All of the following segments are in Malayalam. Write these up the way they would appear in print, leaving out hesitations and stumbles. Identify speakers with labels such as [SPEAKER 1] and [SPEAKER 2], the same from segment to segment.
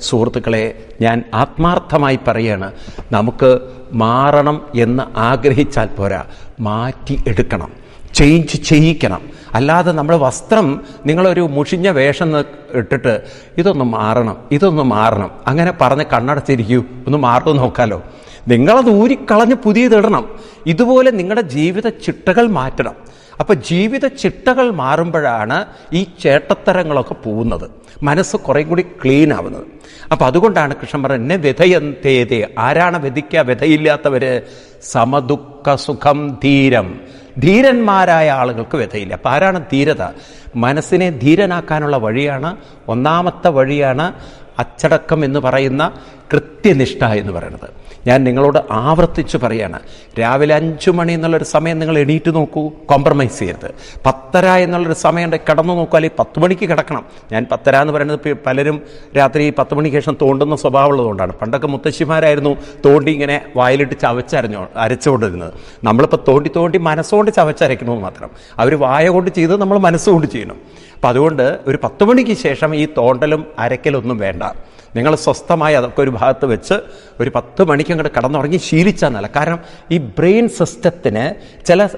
[SPEAKER 1] സുഹൃത്തുക്കളെ, ഞാൻ ആത്മാർത്ഥമായി പറയാണ്, നമുക്ക് മാറണം എന്ന് ആഗ്രഹിച്ചാൽ പോരാ, മാറ്റി എടുക്കണം, ചേഞ്ച് ചെയ്യിക്കണം. അല്ലാതെ നമ്മൾ വസ്ത്രം, നിങ്ങളൊരു മുഷിഞ്ഞ വേഷം ഇട്ടിട്ട് ഇതൊന്ന് മാറണം അങ്ങനെ പറഞ്ഞ് കണ്ണടച്ചിരിക്കൂ, ഒന്ന് മാറുന്നു നോക്കാലോ. നിങ്ങളത് ഊരിക്കളഞ്ഞ് പുതിയതിടണം. ഇതുപോലെ നിങ്ങളുടെ ജീവിത ചിട്ടകൾ മാറ്റണം. അപ്പം ജീവിത ചിട്ടകൾ മാറുമ്പോഴാണ് ഈ ചേട്ടത്തരങ്ങളൊക്കെ പോകുന്നത്, മനസ്സ് കുറേ കൂടി ക്ലീൻ ആവുന്നത്. അപ്പം അതുകൊണ്ടാണ് കൃഷ്ണൻ പറഞ്ഞത്, എന്നെ വ്യഥയന്തേതേ. ആരാണ് വ്യഥിക്കുക? വ്യഥയില്ലാത്തവർ. സമദുഃഖ സുഖം ധീരം. ധീരന്മാരായ ആളുകൾക്ക് വ്യഥയില്ല. അപ്പം ആരാണ് ധീരത? മനസ്സിനെ ധീരനാക്കാനുള്ള വഴിയാണ്, ഒന്നാമത്തെ വഴിയാണ് അച്ചടക്കം എന്ന് പറയുന്ന കൃത്യനിഷ്ഠ എന്ന് പറയുന്നത്. ഞാൻ നിങ്ങളോട് ആവർത്തിച്ച് പറയാണ്, രാവിലെ 5 മണി എന്നുള്ളൊരു സമയം നിങ്ങൾ എണീറ്റ് നോക്കൂ, കോംപ്രമൈസ് ചെയ്യരുത്. 10:30 എന്നുള്ളൊരു സമയം കിടന്നു നോക്കൂ, അല്ലെങ്കിൽ 10 മണിക്ക് കിടക്കണം. ഞാൻ 10:30 എന്ന് പറയുന്നത് പലരും രാത്രി 10 മണിക്ക് ശേഷം തോണ്ടുന്ന സ്വഭാവമുള്ളതുകൊണ്ടാണ്. പണ്ടൊക്കെ മുത്തശ്ശിമാരായിരുന്നു തോണ്ടി ഇങ്ങനെ വായിലിട്ട് അരച്ചുകൊണ്ടിരുന്നത്. നമ്മളിപ്പോൾ തോണ്ടി മനസ്സുകൊണ്ട് ചവച്ചരയ്ക്കണമെന്ന് മാത്രം. അവർ വായ കൊണ്ട് ചെയ്ത് നമ്മൾ മനസ്സുകൊണ്ട് ചെയ്യണം. അപ്പം അതുകൊണ്ട് ഒരു 10 മണിക്ക് ശേഷം ഈ തോണ്ടലും അരക്കലൊന്നും വേണ്ട. നിങ്ങൾ സ്വസ്ഥമായി അതൊക്കെ ഒരു ഭാഗത്ത് വെച്ച് ഒരു 10 മണിക്ക് അങ്ങോട്ട് കടന്നുറങ്ങി ശീലിച്ചാൽ നല്ല. കാരണം ഈ ബ്രെയിൻ സിസ്റ്റത്തിന് ചില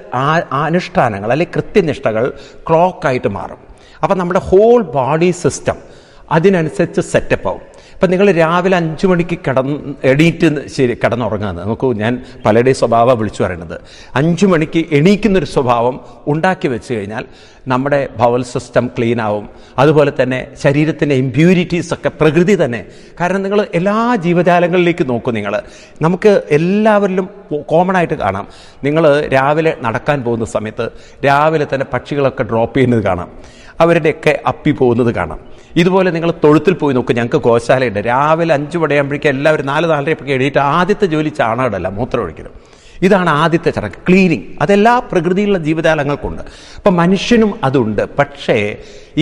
[SPEAKER 1] അനുഷ്ഠാനങ്ങൾ അല്ലെങ്കിൽ കൃത്യനിഷ്ഠകൾ ക്ലോക്കായിട്ട് മാറും. അപ്പം നമ്മുടെ ഹോൾ ബോഡി സിസ്റ്റം അതിനനുസരിച്ച് സെറ്റപ്പ് ആവും. ഇപ്പം നിങ്ങൾ രാവിലെ 5 മണിക്ക് കിടന്നുറങ്ങുന്നത് നോക്കൂ. ഞാൻ പലരുടെയും സ്വഭാവം വിളിച്ചു പറയുന്നത്, 5 മണിക്ക് എണീക്കുന്നൊരു സ്വഭാവം ഉണ്ടാക്കി വെച്ച് കഴിഞ്ഞാൽ നമ്മുടെ ബവൽ സിസ്റ്റം ക്ലീൻ ആവും. അതുപോലെ തന്നെ ശരീരത്തിൻ്റെ ഇമ്പ്യൂരിറ്റീസൊക്കെ പ്രകൃതി തന്നെ. കാരണം നിങ്ങൾ എല്ലാ ജീവജാലങ്ങളിലേക്ക് നോക്കൂ. നമുക്ക് എല്ലാവരിലും കോമൺ ആയിട്ട് കാണാം. നിങ്ങൾ രാവിലെ നടക്കാൻ പോകുന്ന സമയത്ത് രാവിലെ തന്നെ പക്ഷികളൊക്കെ ഡ്രോപ്പ് ചെയ്യുന്നത് കാണാം, അവരുടെയൊക്കെ അപ്പി പോകുന്നത് കാണാം. ഇതുപോലെ നിങ്ങൾ തൊഴുത്തിൽ പോയി നോക്കും. ഞങ്ങൾക്ക് ഗോശാലയുണ്ട്. രാവിലെ 5 മണിയാകുമ്പോഴേക്കും എല്ലാവരും 4-4:30 എണീറ്റ് ആദ്യത്തെ ജോലി ചാണകമല്ല, മൂത്രം ഒഴിക്കലും. ഇതാണ് ആദ്യത്തെ ചടങ്ങ്, ക്ലീനിങ്. അതെല്ലാ പ്രകൃതിയിലുള്ള ജീവജാലങ്ങൾക്കുണ്ട്. അപ്പം മനുഷ്യനും അതുണ്ട്. പക്ഷേ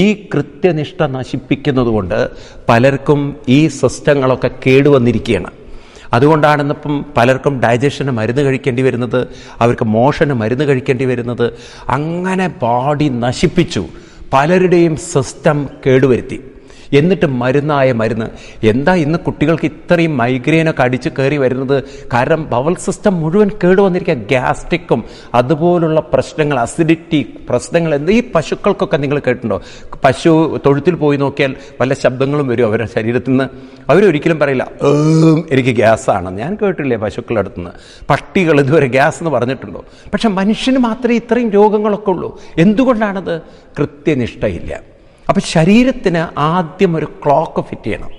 [SPEAKER 1] ഈ കൃത്യനിഷ്ഠ നശിപ്പിക്കുന്നത് കൊണ്ട് പലർക്കും ഈ സിസ്റ്റങ്ങളൊക്കെ കേടുവന്നിരിക്കുകയാണ്. അതുകൊണ്ടാണ് ഇന്നിപ്പം പലർക്കും ഡൈജഷന് മരുന്ന് കഴിക്കേണ്ടി വരുന്നത്, അവർക്ക് മോഷന് മരുന്ന് കഴിക്കേണ്ടി വരുന്നത്. അങ്ങനെ ബോഡി നശിപ്പിച്ചു, പലരുടെയും സിസ്റ്റം കേടുവരുത്തി. എന്നിട്ട് മരുന്ന് എന്താ ഇന്ന് കുട്ടികൾക്ക് ഇത്രയും മൈഗ്രെയിനൊക്കെ അടിച്ച് കയറി വരുന്നത്? കാരണം ബവൽ സിസ്റ്റം മുഴുവൻ കേടുവന്നിരിക്കുക. ഗ്യാസ്ട്രിക്കും അതുപോലുള്ള പ്രശ്നങ്ങൾ, അസിഡിറ്റി പ്രശ്നങ്ങൾ. ഈ പശുക്കൾക്കൊക്കെ നിങ്ങൾ കേട്ടിട്ടുണ്ടോ? പശു തൊഴുത്തിൽ പോയി നോക്കിയാൽ വല്ല ശബ്ദങ്ങളും വരും അവരുടെ ശരീരത്തിൽ നിന്ന്. അവരൊരിക്കലും പറയില്ല എനിക്ക് ഗ്യാസാണ്. ഞാൻ കേട്ടില്ലേ പശുക്കളുടെ അടുത്തുനിന്ന്. പട്ടികൾ ഇതുവരെ ഗ്യാസ് എന്ന് പറഞ്ഞിട്ടുണ്ടോ? പക്ഷെ മനുഷ്യന് മാത്രമേ ഇത്രയും രോഗങ്ങളൊക്കെ ഉള്ളൂ. എന്തുകൊണ്ടാണത്? കൃത്യനിഷ്ഠയില്ല. അപ്പം ശരീരത്തിന് ആദ്യം ഒരു ക്ലോക്ക് ഫിറ്റ് ചെയ്യണം.